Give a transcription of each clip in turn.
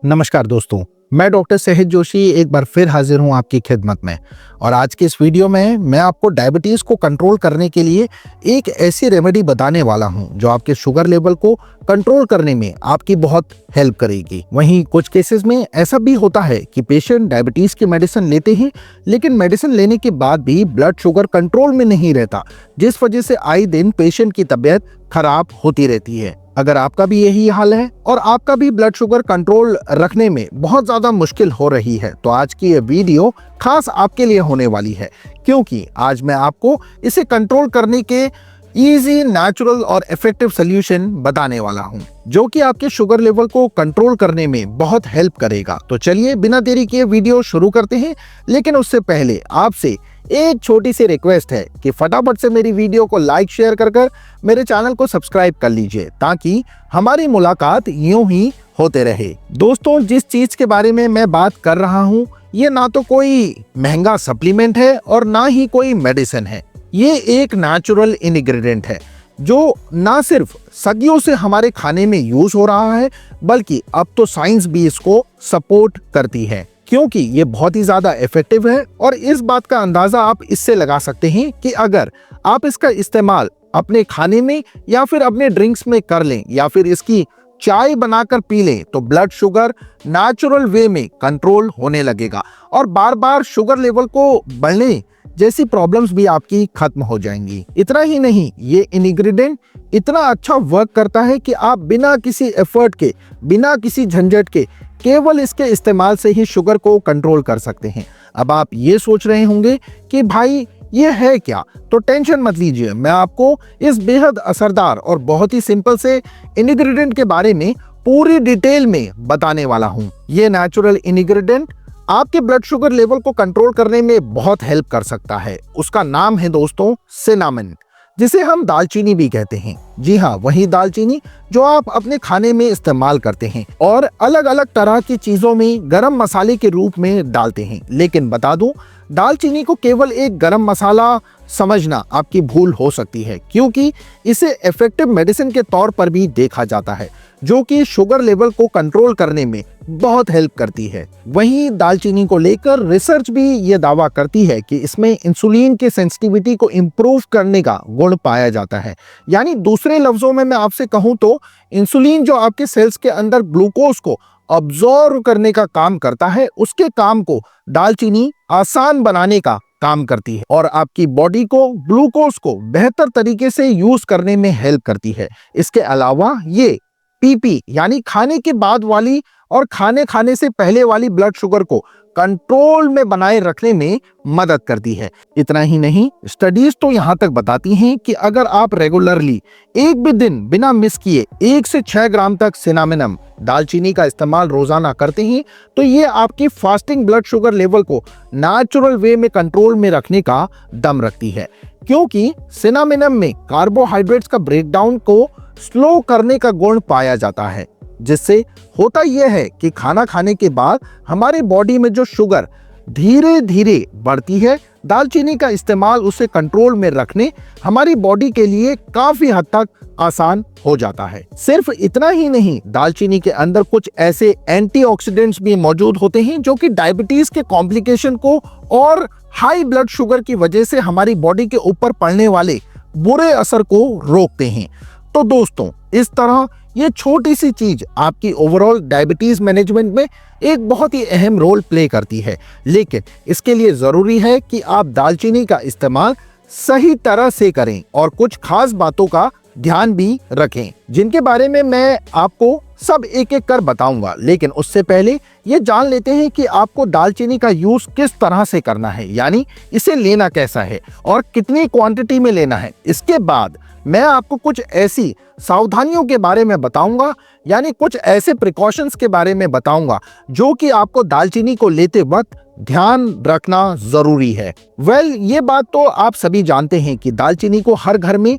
नमस्कार दोस्तों, मैं डॉक्टर सहज जोशी एक बार फिर हाजिर हूं आपकी खिदमत में। और आज के इस वीडियो में मैं आपको डायबिटीज़ को कंट्रोल करने के लिए एक ऐसी रेमेडी बताने वाला हूं जो आपके शुगर लेवल को कंट्रोल करने में आपकी बहुत हेल्प करेगी। वहीं कुछ केसेस में ऐसा भी होता है कि पेशेंट डायबिटीज़ की मेडिसिन लेते हैं, लेकिन मेडिसिन लेने के बाद भी ब्लड शुगर कंट्रोल में नहीं रहता, जिस वजह से आए दिन पेशेंट की तबीयत खराब होती रहती है। अगर आपका भी यही हाल है और आपका भी ब्लड शुगर कंट्रोल रखने में बहुत ज्यादा मुश्किल हो रही है, तो आज की ये वीडियो खास आपके लिए होने वाली है, क्योंकि आज मैं आपको इसे कंट्रोल करने के इजी, नेचुरल और इफेक्टिव सॉल्यूशन बताने वाला हूं, जो कि आपके शुगर लेवल को कंट्रोल करने में बहुत हेल्प करेगा। तो चलिए बिना देरी किए वीडियो शुरू करते हैं। लेकिन उससे पहले आपसे एक छोटी सी रिक्वेस्ट है कि फटाफट से मेरी वीडियो को लाइक शेयर कर मेरे चैनल को सब्सक्राइब कर लीजिए, ताकि हमारी मुलाकात यूं ही होते रहे। दोस्तों, जिस चीज के बारे में मैं बात कर रहा हूं, ये ना तो कोई महंगा सप्लीमेंट है और ना ही कोई मेडिसिन है। ये एक नेचुरल इंग्रेडिएंट है जो ना सिर्फ सदियों से हमारे खाने में यूज हो रहा है, बल्कि अब तो साइंस भी इसको सपोर्ट करती है, क्योंकि ये बहुत ही ज्यादा इफेक्टिव है। और इस बात का अंदाजा आप इससे लगा सकते हैं कि अगर आप इसका इस्तेमाल अपने खाने में या फिर अपने ड्रिंक्स में कर लें या फिर इसकी चाय बनाकर पी लें, तो ब्लड शुगर नेचुरल वे में कंट्रोल होने लगेगा और बार बार शुगर लेवल को बढ़ने जैसी प्रॉब्लम्स भी आपकी खत्म हो जाएंगी। इतना ही नहीं, ये इंग्रेडिएंट इतना अच्छा वर्क करता है कि आप बिना किसी एफर्ट के, बिना किसी झंझट के, केवल इसके इस्तेमाल से ही शुगर को कंट्रोल कर सकते हैं। अब आप ये सोच रहे होंगे कि भाई ये है क्या, तो टेंशन मत लीजिए, मैं आपको इस बेहद असरदार और बहुत ही सिंपल से इंग्रेडिएंट के बारे में पूरी डिटेल में बताने वाला हूं। ये नेचुरल इंग्रेडिएंट आपके ब्लड शुगर लेवल को कंट्रोल करने में बहुत हेल्प कर सकता है। उसका नाम है दोस्तों सिनामन, जिसे हम दालचीनी भी कहते हैं। जी हाँ, वही दालचीनी जो आप अपने खाने में इस्तेमाल करते हैं और अलग अलग तरह की चीजों में गरम मसाले के रूप में डालते हैं। लेकिन बता दूं, दालचीनी को केवल एक गरम मसाला समझना आपकी भूल हो सकती है, क्योंकि इसे इफेक्टिव मेडिसिन के तौर पर भी देखा जाता है, जो कि शुगर लेवल को कंट्रोल करने में बहुत हेल्प करती है। वहीं दालचीनी को लेकर रिसर्च भी ये दावा करती है कि इसमें इंसुलिन के सेंसिटिविटी को इम्प्रूव करने का गुण पाया जाता है। यानी दूसरे लफ्जों में मैं आपसे कहूं तो इंसुलिन जो आपके सेल्स के अंदर ग्लूकोज को अब्जॉर्व करने का काम करता है, उसके काम को दालचीनी आसान बनाने का काम करती है और आपकी बॉडी को ग्लूकोज को बेहतर तरीके से यूज करने में हेल्प करती है। इसके अलावा ये पीपी यानी खाने के बाद वाली और खाने से पहले वाली ब्लड शुगर को कंट्रोल में बनाए रखने में मदद करती है। इतना ही नहीं, स्टडीज तो यहाँ तक बताती हैं कि अगर आप रेगुलरली एक भी दिन बिना मिस किए 1 से 6 ग्राम तक सिनामिनम दालचीनी का इस्तेमाल रोजाना करते हैं, तो ये आपकी फास्टिंग ब्लड शुगर लेवल को नेचुरल वे में कंट्रोल में रखने का दम रखती है, क्योंकि सिनामिनम में कार्बोहाइड्रेट्स का ब्रेकडाउन को स्लो करने का गुण पाया जाता है। जिससे होता यह है कि खाना खाने के बाद हमारे बॉडी में जो शुगर धीरे धीरे बढ़ती है, दालचीनी का इस्तेमाल उसे कंट्रोल में रखने हमारी बॉडी के लिए काफी हद तक आसान हो जाता है। सिर्फ इतना ही नहीं, दालचीनी के अंदर कुछ ऐसे एंटीऑक्सीडेंट्स भी मौजूद होते हैं जो कि डायबिटीज के कॉम्प्लिकेशन को और हाई ब्लड शुगर की वजह से हमारी बॉडी के ऊपर पड़ने वाले बुरे असर को रोकते हैं। तो दोस्तों, इस तरह ये छोटी सी चीज आपकी ओवरऑल डायबिटीज मैनेजमेंट में एक बहुत ही अहम रोल प्ले करती है। लेकिन इसके लिए जरूरी है कि आप दालचीनी का इस्तेमाल सही तरह से करें और कुछ खास बातों का ध्यान भी रखें, जिनके बारे में मैं आपको सब एक एक कर बताऊंगा। लेकिन उससे पहले ये जान लेते हैं कि आपको दालचीनी का यूज किस तरह से करना है, यानी इसे लेना कैसा है और कितनी क्वांटिटी में लेना है। इसके बाद मैं आपको कुछ ऐसी सावधानियों के बारे में बताऊंगा, यानी कुछ ऐसे प्रिकॉशंस के बारे में बताऊंगा जो कि आपको दालचीनी को लेते वक्त ध्यान रखना जरूरी है। ये बात तो आप सभी जानते हैं कि दालचीनी को हर घर में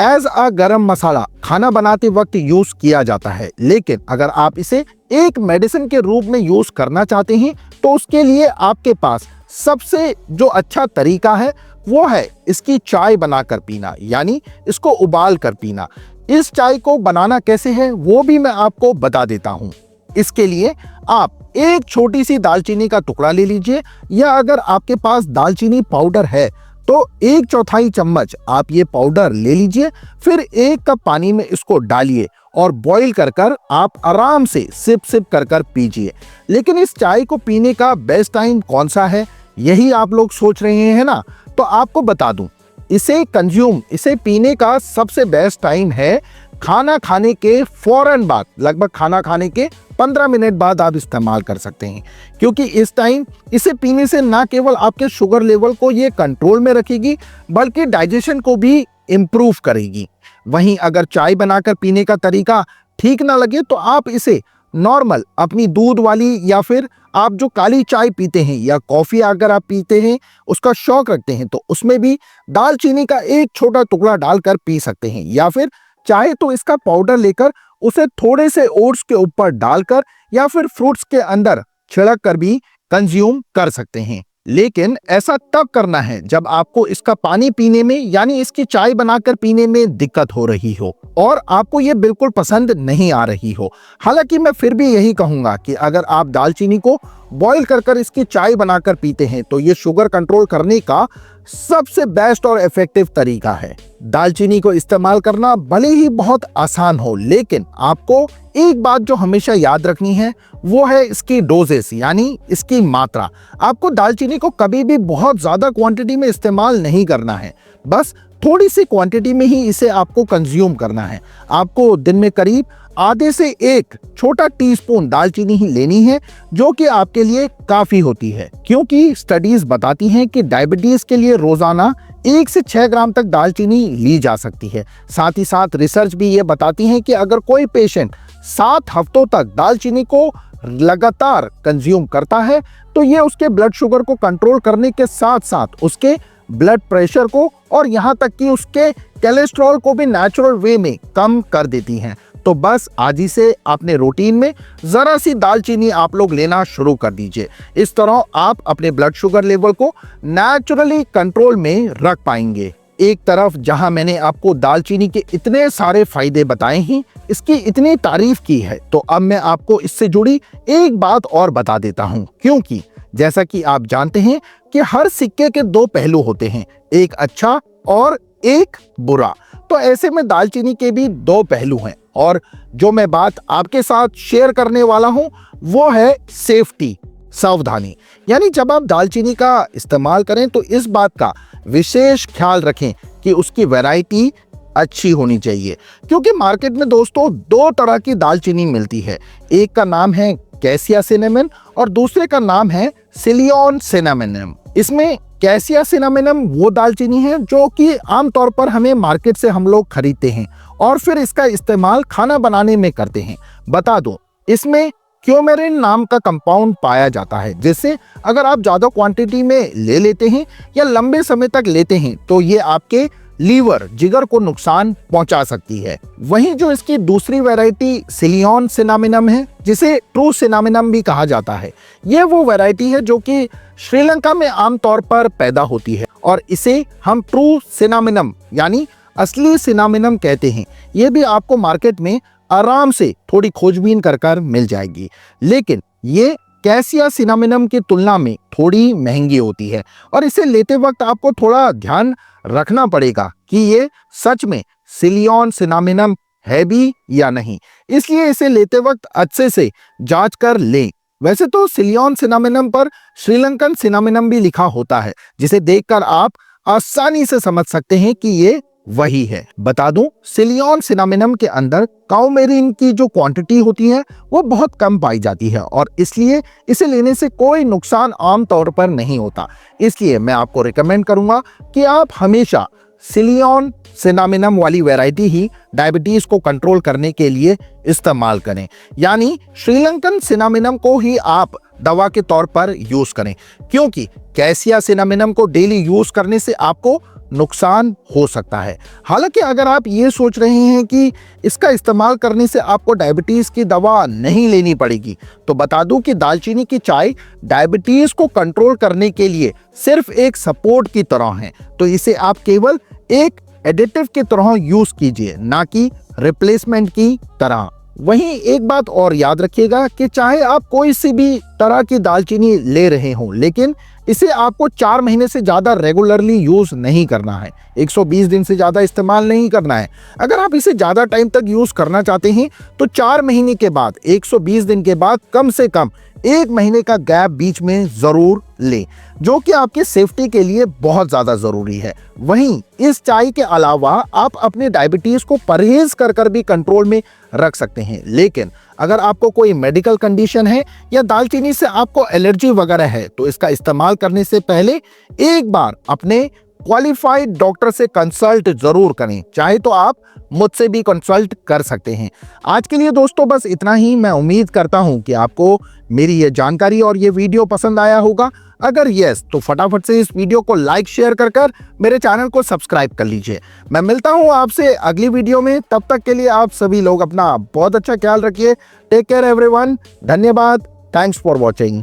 एज अ गरम मसाला खाना बनाते वक्त यूज किया जाता है। लेकिन अगर आप इसे एक मेडिसिन के रूप में यूज करना चाहते हैं, तो उसके लिए आपके पास सबसे जो अच्छा तरीका है वो है इसकी चाय बनाकर पीना, यानी इसको उबाल कर पीना। इस चाय को बनाना कैसे है वो भी मैं आपको बता देता हूं। इसके लिए आप एक छोटी सी दालचीनी का टुकड़ा ले लीजिए, या अगर आपके पास दालचीनी पाउडर है तो 1/4 चम्मच आप ये पाउडर ले लीजिए। फिर 1 कप पानी में इसको डालिए और बॉईल कर कर आप आराम से सिप सिप कर कर पीजिए। लेकिन इस चाय को पीने का बेस्ट टाइम कौन सा है, यही आप लोग सोच रहे हैं ना? तो आपको बता दूं, इसे पीने का सबसे बेस्ट टाइम है खाना खाने के फौरन बाद, लगभग खाना खाने के 15 मिनट बाद आप इस्तेमाल कर सकते हैं। क्योंकि इस टाइम इसे पीने से ना केवल आपके शुगर लेवल को ये कंट्रोल में रखेगी, बल्कि डाइजेशन को भी इम्प्रूव करेगी। वहीं अगर चाय बनाकर पीने का तरीका ठीक ना लगे तो आप इसे नॉर्मल अपनी दूध वाली, या फिर आप जो काली चाय पीते हैं या कॉफी अगर आप पीते हैं, उसका शौक रखते हैं, तो उसमें भी दालचीनी का एक छोटा टुकड़ा डालकर पी सकते हैं। या फिर चाहे तो इसका पाउडर लेकर उसे थोड़े से ओट्स के ऊपर डालकर या फिर फ्रूट्स के अंदर छिड़क कर भी कंज्यूम कर सकते हैं। लेकिन ऐसा तब करना है जब आपको इसका पानी पीने में, यानी इसकी चाय बनाकर पीने में दिक्कत हो रही हो और आपको ये बिल्कुल पसंद नहीं आ रही हो। हालांकि मैं फिर भी यही कहूंगा कि अगर आप दालचीनी को बॉईल कर कर इसकी चाय बनाकर पीते हैं तो ये शुगर कंट्रोल करने का सबसे बेस्ट और इफेक्टिव तरीका है। दालचीनी को इस्तेमाल करना भले ही बहुत आसान हो, लेकिन आपको एक बात जो हमेशा याद रखनी है वो है इसकी डोजेस, यानी इसकी मात्रा। आपको दालचीनी को कभी भी बहुत ज्यादा क्वांटिटी में इस्तेमाल नहीं करना है, बस थोड़ी सी क्वांटिटी में ही इसे आपको कंज्यूम करना है। आपको दिन में करीब आधे से 1 छोटा टीस्पून दालचीनी ही लेनी है, जो कि आपके लिए काफी होती है। क्योंकि स्टडीज बताती हैं कि डायबिटीज के लिए रोजाना 1 से 6 ग्राम तक दालचीनी ली जा सकती है। साथ ही साथ रिसर्च भी ये बताती है कि अगर कोई पेशेंट 7 हफ्तों तक दालचीनी को लगातार कंज्यूम करता है तो ये उसके ब्लड शुगर को कंट्रोल करने के साथ साथ उसके ब्लड प्रेशर को और यहाँ तक कि उसके कोलेस्ट्रॉल को भी नेचुरल वे में कम कर देती हैं। तो बस आज ही से अपने रूटीन में जरा सी दालचीनी आप लोग लेना शुरू कर दीजिए। इस तरह आप अपने ब्लड शुगर लेवल को नेचुरली कंट्रोल में रख पाएंगे। एक तरफ जहां मैंने आपको दालचीनी के इतने सारे फायदे बताए हैं, इसकी इतनी तारीफ की है, तो अब मैं आपको इससे जुड़ी एक बात और बता देता हूं। क्योंकि जैसा कि आप जानते हैं कि हर सिक्के के 2 पहलू होते हैं, एक अच्छा और एक बुरा। तो ऐसे में दालचीनी के भी 2 पहलू हैं, और जो मैं बात आपके साथ शेयर करने वाला हूं वो है सेफ्टी, सावधानी। यानी जब आप दालचीनी का इस्तेमाल करें तो इस बात का विशेष ख्याल रखें कि उसकी वैरायटी अच्छी होनी चाहिए। क्योंकि मार्केट में दोस्तों 2 तरह की दालचीनी मिलती है, एक का नाम है कैसिया सिनेमन और दूसरे का नाम है सिलियॉन सिनेमनम। इसमें कैसिया सिनेमनम वो दालचीनी है जो कि आमतौर पर हमें मार्केट से हम लोग खरीदते हैं और फिर इसका इस्तेमाल खाना बनाने में करते हैं। बता दूं, इसमें क्यूमेरिन नाम का कंपाउंड पाया जाता है, जिससे अगर आप ज्यादा क्वांटिटी में ले लेते हैं या लंबे समय तक लेते हैं तो ये आपके लीवर, जिगर को नुकसान पहुंचा सकती है। वहीं जो इसकी दूसरी वैरायटी सिलियॉन सिनामिनम है, जिसे ट्रू सिनामिनम भी कहा जाता है, ये वो वैरायटी है जो कि श्रीलंका में आमतौर पर पैदा होती है और इसे हम ट्रू सिनामिनम यानी असली सिनामिनम कहते हैं। ये भी आपको मार्केट में आराम से थोड़ी खोजबीन कर कर मिल जाएगी, लेकिन ये कैसिया सिनामिनम की तुलना में थोड़ी महंगी होती है और इसे लेते वक्त आपको थोड़ा ध्यान रखना पड़ेगा कि ये सच में सिलियॉन सिनामिनम है भी या नहीं, इसलिए इसे लेते वक्त अच्छे से जांच कर लें। वैसे तो सिलियॉन सिनामिनम पर श्रीलंकन सिनामिनम भी लिखा होता है, जिसे देखकर आप आसानी से समझ सकते हैं कि ये वही है। बता दूं, सिलियॉन सिनामिनम के अंदर काउमेरिन की जो क्वांटिटी होती है वो बहुत कम पाई जाती है और इसलिए इसे लेने से कोई नुकसान आमतौर पर नहीं होता। इसलिए मैं आपको रिकमेंड करूंगा कि आप हमेशा सिलियॉन सिनामिनम वाली वैरायटी ही डायबिटीज को कंट्रोल करने के लिए इस्तेमाल करें, यानी श्रीलंकन सिनामिनम को ही आप दवा के तौर पर यूज करें। क्योंकि कैसिया सिनामिनम को डेली यूज करने से आपको नुकसान हो सकता है। हालांकि अगर आप ये सोच रहे हैं कि इसका इस्तेमाल करने से आपको डायबिटीज की दवा नहीं लेनी पड़ेगी, तो बता दूं कि दालचीनी की चाय डायबिटीज को कंट्रोल करने के लिए सिर्फ एक सपोर्ट की तरह है। तो इसे आप केवल एक एडिटिव की तरह यूज कीजिए, ना कि रिप्लेसमेंट की तरह। वहीं एक बात और याद रखिएगा कि चाहे आप कोई सी भी तरह की दालचीनी ले रहे हो, लेकिन इसे आपको 4 महीने से ज़्यादा रेगुलरली यूज़ नहीं करना है, 120 दिन से ज़्यादा इस्तेमाल नहीं करना है। अगर आप इसे ज़्यादा टाइम तक यूज़ करना चाहते हैं तो 4 महीने के बाद 120 दिन के बाद कम से कम 1 महीने का गैप बीच में ज़रूर लें, जो कि आपके सेफ्टी के लिए बहुत ज़्यादा ज़रूरी है। वहीं इस चाय के अलावा आप अपने डायबिटीज़ को परहेज कर भी कंट्रोल में रख सकते हैं, लेकिन अगर आपको कोई मेडिकल कंडीशन है या दालचीनी से आपको एलर्जी वगैरह है तो इसका इस्तेमाल करने से पहले एक बार अपने क्वालिफाइड डॉक्टर से कंसल्ट जरूर करें। चाहे तो आप मुझसे भी कंसल्ट कर सकते हैं। आज के लिए दोस्तों बस इतना ही। मैं उम्मीद करता हूं कि आपको मेरी ये जानकारी और ये वीडियो पसंद आया होगा। अगर यस तो फटाफट से इस वीडियो को लाइक शेयर कर मेरे चैनल को सब्सक्राइब कर लीजिए। मैं मिलता हूं आपसे अगली वीडियो में। तब तक के लिए आप सभी लोग अपना बहुत अच्छा ख्याल रखिए। Take care everyone. धन्यवाद। Thanks for watching.